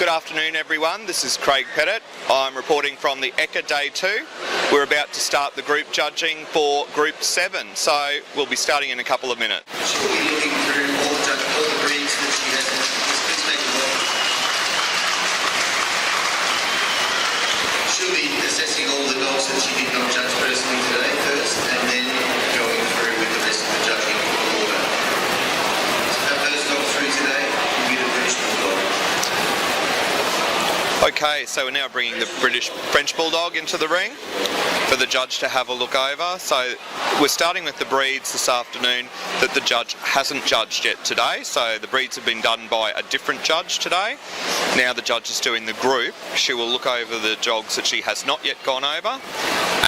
Good afternoon everyone, this is Craig Pettit. I'm reporting from the EKKA Day 2. We're about to start the group judging for Group 7, so we'll be starting in a couple of minutes. She'll be looking through all the breeds that she has. Please take a look. She'll be assessing all the dogs that she did not judge personally today first, and then going through with the rest of the judging order. So have those dogs through today, we'll get a British Bulldog. Okay, so we're now bringing the French Bulldog into the ring for the judge to have a look over. So we're starting with the breeds this afternoon that the judge hasn't judged yet today. So the breeds have been done by a different judge today. Now the judge is doing the group. She will look over the dogs that she has not yet gone over,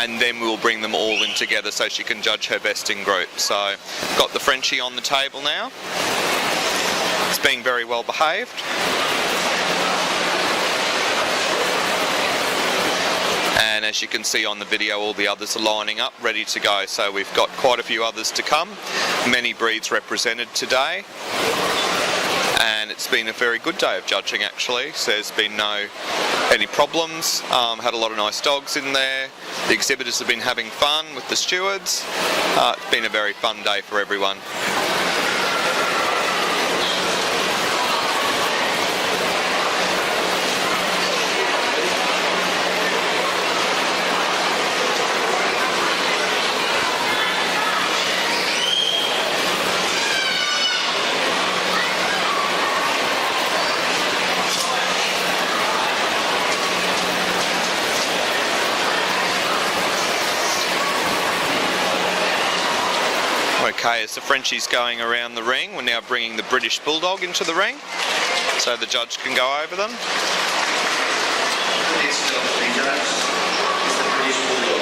and then we'll bring them all in together so she can judge her best in group. So got the Frenchie on the table now. It's being very well behaved. And as you can see on the video, all the others are lining up, ready to go. So we've got quite a few others to come. Many breeds represented today. And it's been a very good day of judging actually. So there's been any problems. Had a lot of nice dogs in there. The exhibitors have been having fun with the stewards. It's been a very fun day for everyone. Okay, as the Frenchie's going around the ring, we're now bringing the British Bulldog into the ring so the judge can go over them. Next dog to be judged is the British Bulldog.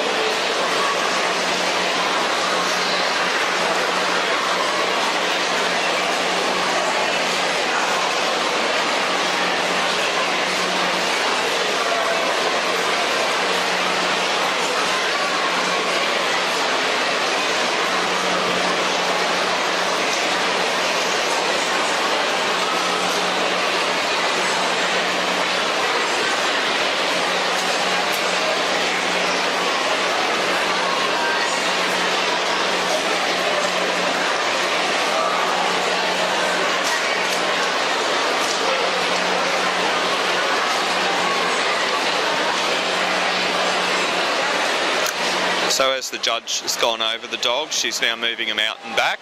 So as the judge has gone over the dogs, she's now moving them out and back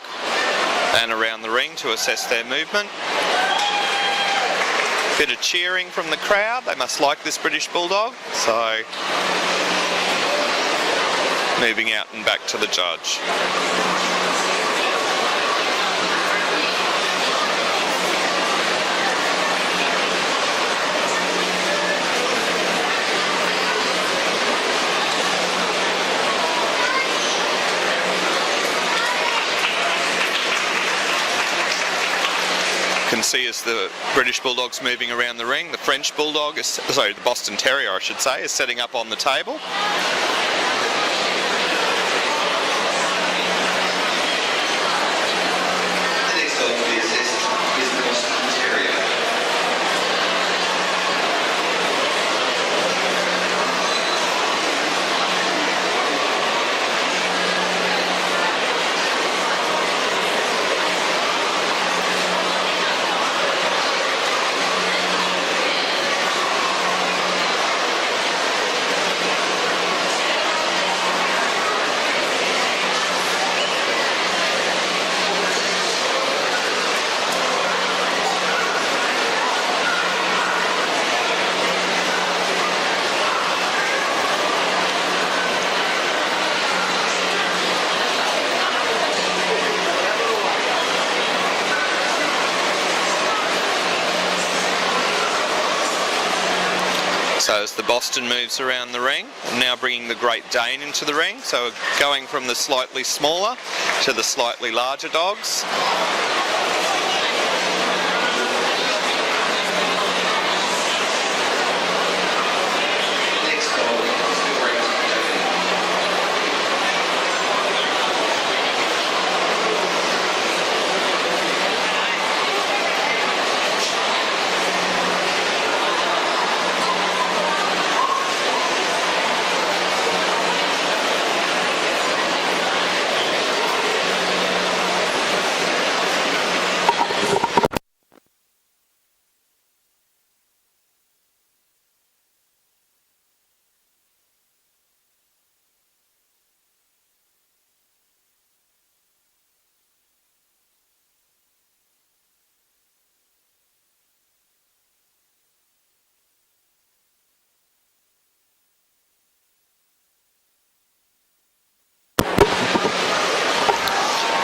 and around the ring to assess their movement. Bit of cheering from the crowd, they must like this British Bulldog. So moving out and back to the judge. Can see as the British Bulldog's moving around the ring, the French Bulldog is, sorry, the Boston Terrier I should say, is setting up on the table. The next dog to be assessed is the Boston Terrier. So as the Boston moves around the ring, I'm now bringing the Great Dane into the ring. So going from the slightly smaller to the slightly larger dogs. Next dog is the Great Dane.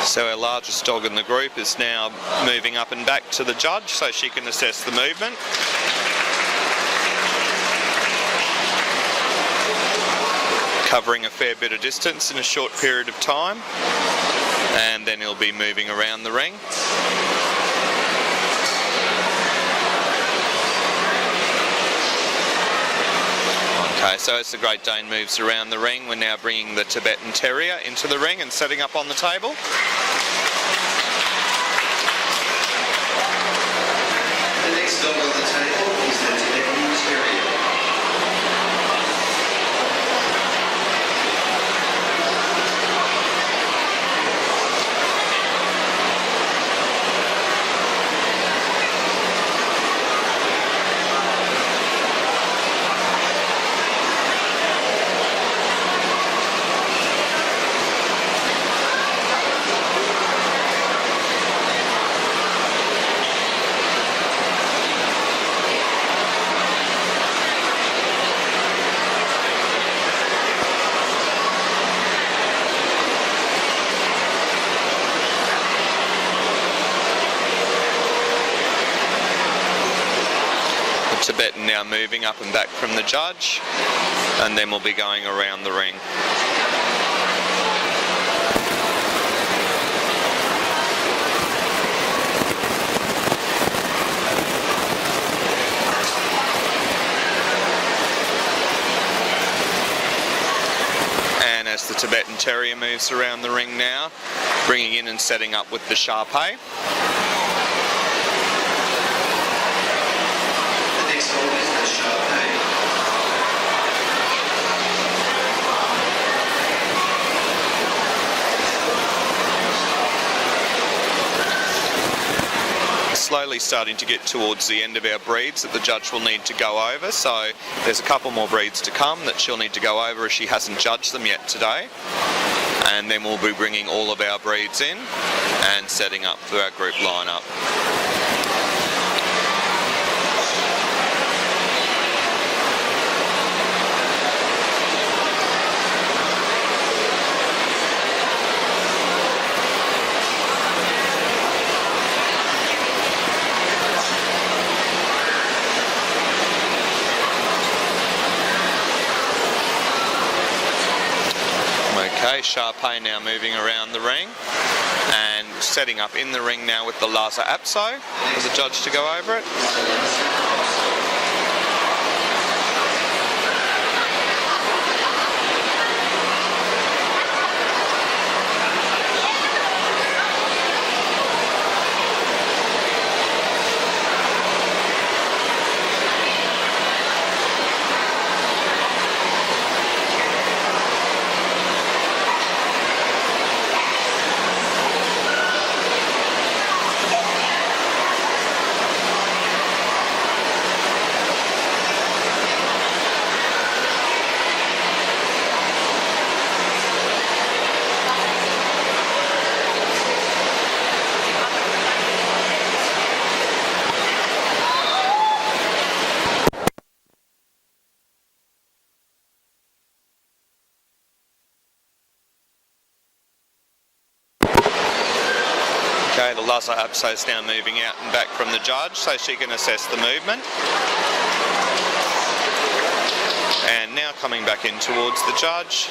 So our largest dog in the group is now moving up and back to the judge so she can assess the movement. Covering a fair bit of distance in a short period of time, and then he'll be moving around the ring. Okay, so as the Great Dane moves around the ring, we're now bringing the Tibetan Terrier into the ring and setting up on the table. The next dog on the table is the Tibetan Terrier. Tibetan now moving up and back from the judge, and then we'll be going around the ring. And as the Tibetan Terrier moves around the ring now, bringing in and setting up with the Shar-Pei. Slowly starting to get towards the end of our breeds that the judge will need to go over, so there's a couple more breeds to come that she'll need to go over as she hasn't judged them yet today, and then we'll be bringing all of our breeds in and setting up for our group lineup. Okay, Shar-Pei now moving around the ring and setting up in the ring now with the Lhasa Apso for the judge to go over it. Okay, the Lhasa Apso is now moving out and back from the judge so she can assess the movement. And now coming back in towards the judge.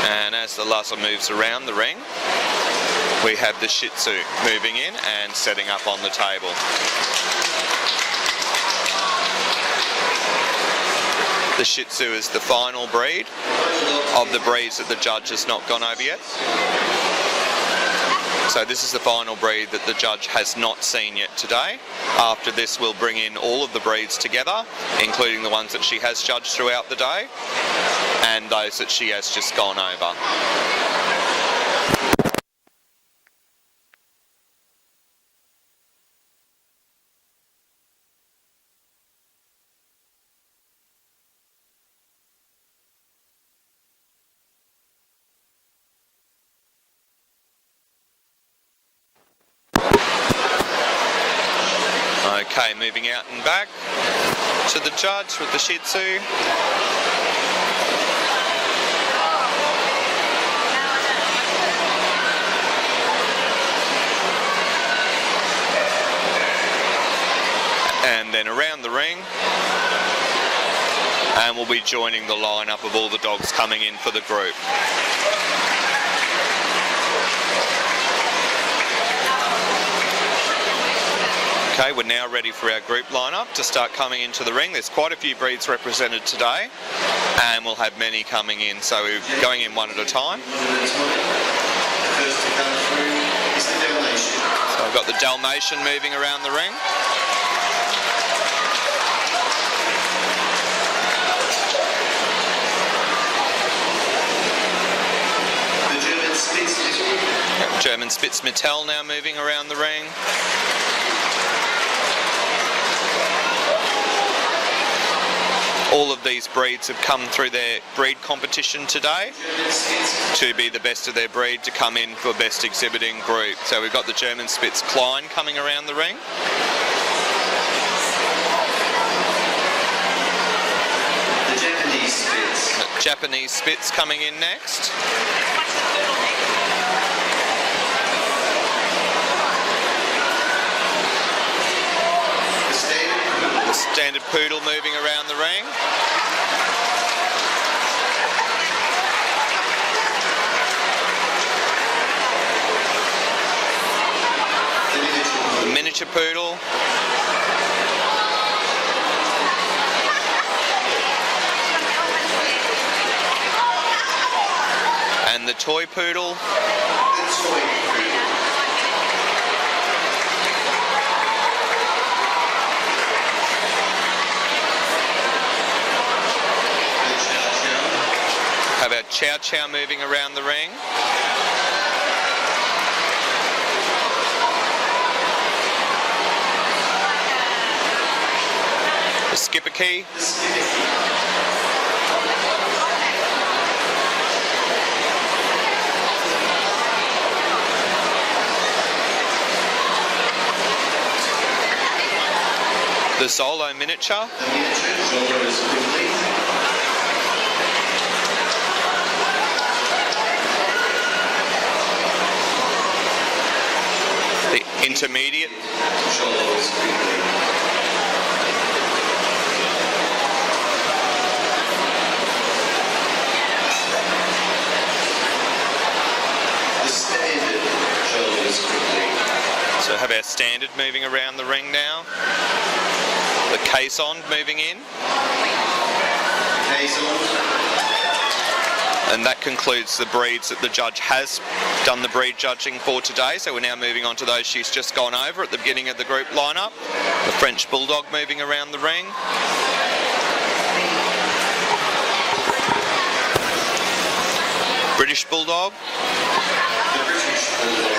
And as the Lhasa moves around the ring, we have the Shih Tzu moving in and setting up on the table. The Shih Tzu is the final breed of the breeds that the judge has not gone over yet. So this is the final breed that the judge has not seen yet today. After this, we'll bring in all of the breeds together, including the ones that she has judged throughout the day and those that she has just gone over. Okay, moving out and back to the judge with the Shih Tzu. And then around the ring, and we'll be joining the lineup of all the dogs coming in for the group. Okay, we're now ready for our group lineup to start coming into the ring. There's quite a few breeds represented today, and we'll have many coming in, so we're going in one at a time. First to come through is the Dalmatian. So I've got the Dalmatian moving around the ring. German Spitz Mattel now moving around the ring. All of these breeds have come through their breed competition today to be the best of their breed to come in for best exhibiting group. So we've got the German Spitz Klein coming around the ring. The Japanese Spitz. The Japanese Spitz coming in next. The Standard Poodle moving around the ring. The Miniature Poodle. And the Toy Poodle. Have our Chow Chow moving around the ring. The Skipper Key. The Zolo Miniature. The Intermediate. So have our Standard moving around the ring now. The Caisson moving in. And that concludes the breeds that the judge has done the breed judging for today. So we're now moving on to those she's just gone over at the beginning of the group lineup. The French Bulldog moving around the ring. British Bulldog. The British Bulldog.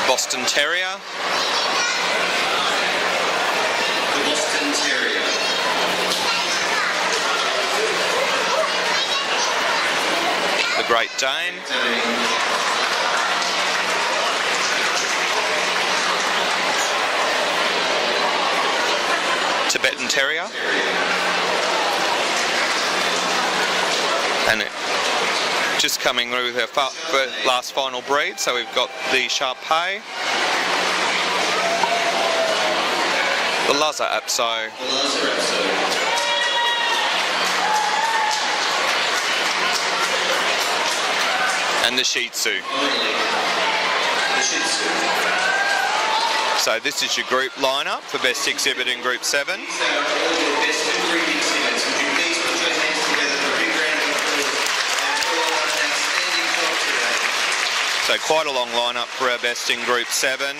Boston Terrier. The Boston Terrier. The Great Dane. Tibetan Terrier. And just coming through with her last final breed, so we've got the Shar-Pei, the Lhasa Apso, and the Shih Tzu. So this is your group lineup for Best Exhibit in Group 7. So quite a long lineup for our best in Group 7.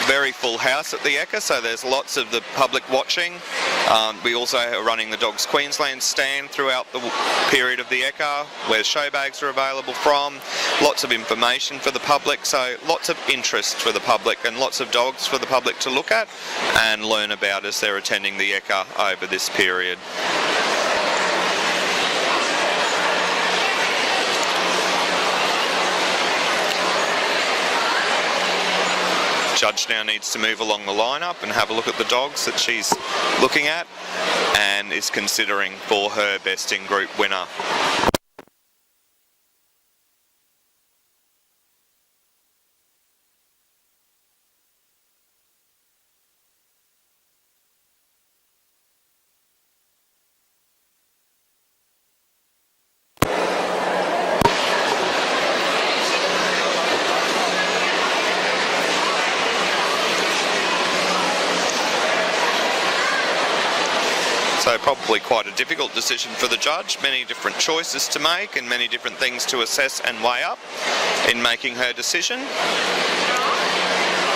Very full house at the EKKA, so there's lots of the public watching. We also are running the Dogs Queensland stand throughout the period of the EKKA, where show bags are available from. Lots of information for the public, so lots of interest for the public and lots of dogs for the public to look at and learn about as they're attending the EKKA over this period. judge now needs to move along the lineup and have a look at the dogs that she's looking at and is considering for her best in group winner. So probably quite a difficult decision for the judge, many different choices to make and many different things to assess and weigh up in making her decision.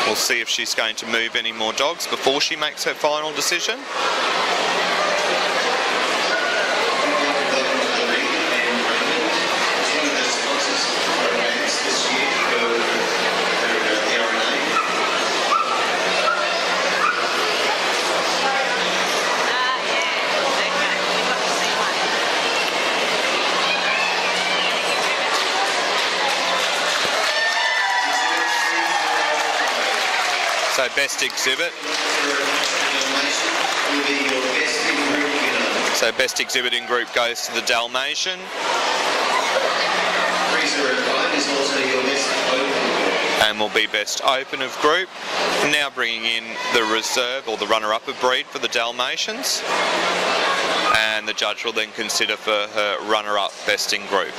We'll see if she's going to move any more dogs before she makes her final decision. So best exhibit. So best exhibit in group goes to the Dalmatian. And will be best open of group. Now bringing in the reserve or the runner-up of breed for the Dalmatians. And the judge will then consider for her runner-up best in group.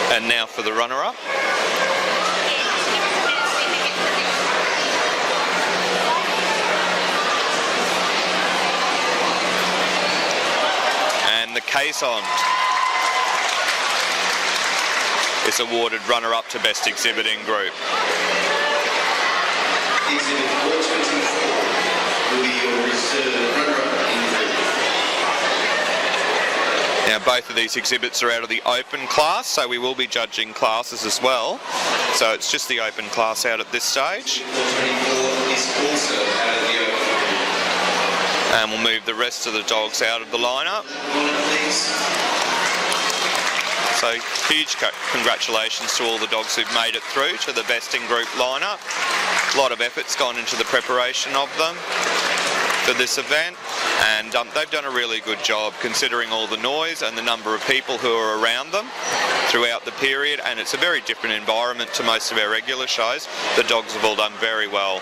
And now for the runner-up. And the Caisson is awarded runner-up to best exhibit in group. Exhibit 424 will be your reserve runner-up in group. Now both of these exhibits are out of the open class, so we will be judging classes as well. So it's just the open class out at this stage. 424 is also out of the open. And we'll move the rest of the dogs out of the lineup. So huge congratulations to all the dogs who've made it through to the best in group lineup. A lot of effort's gone into the preparation of them for this event, and they've done a really good job considering all the noise and the number of people who are around them throughout the period, and it's a very different environment to most of our regular shows. The dogs have all done very well.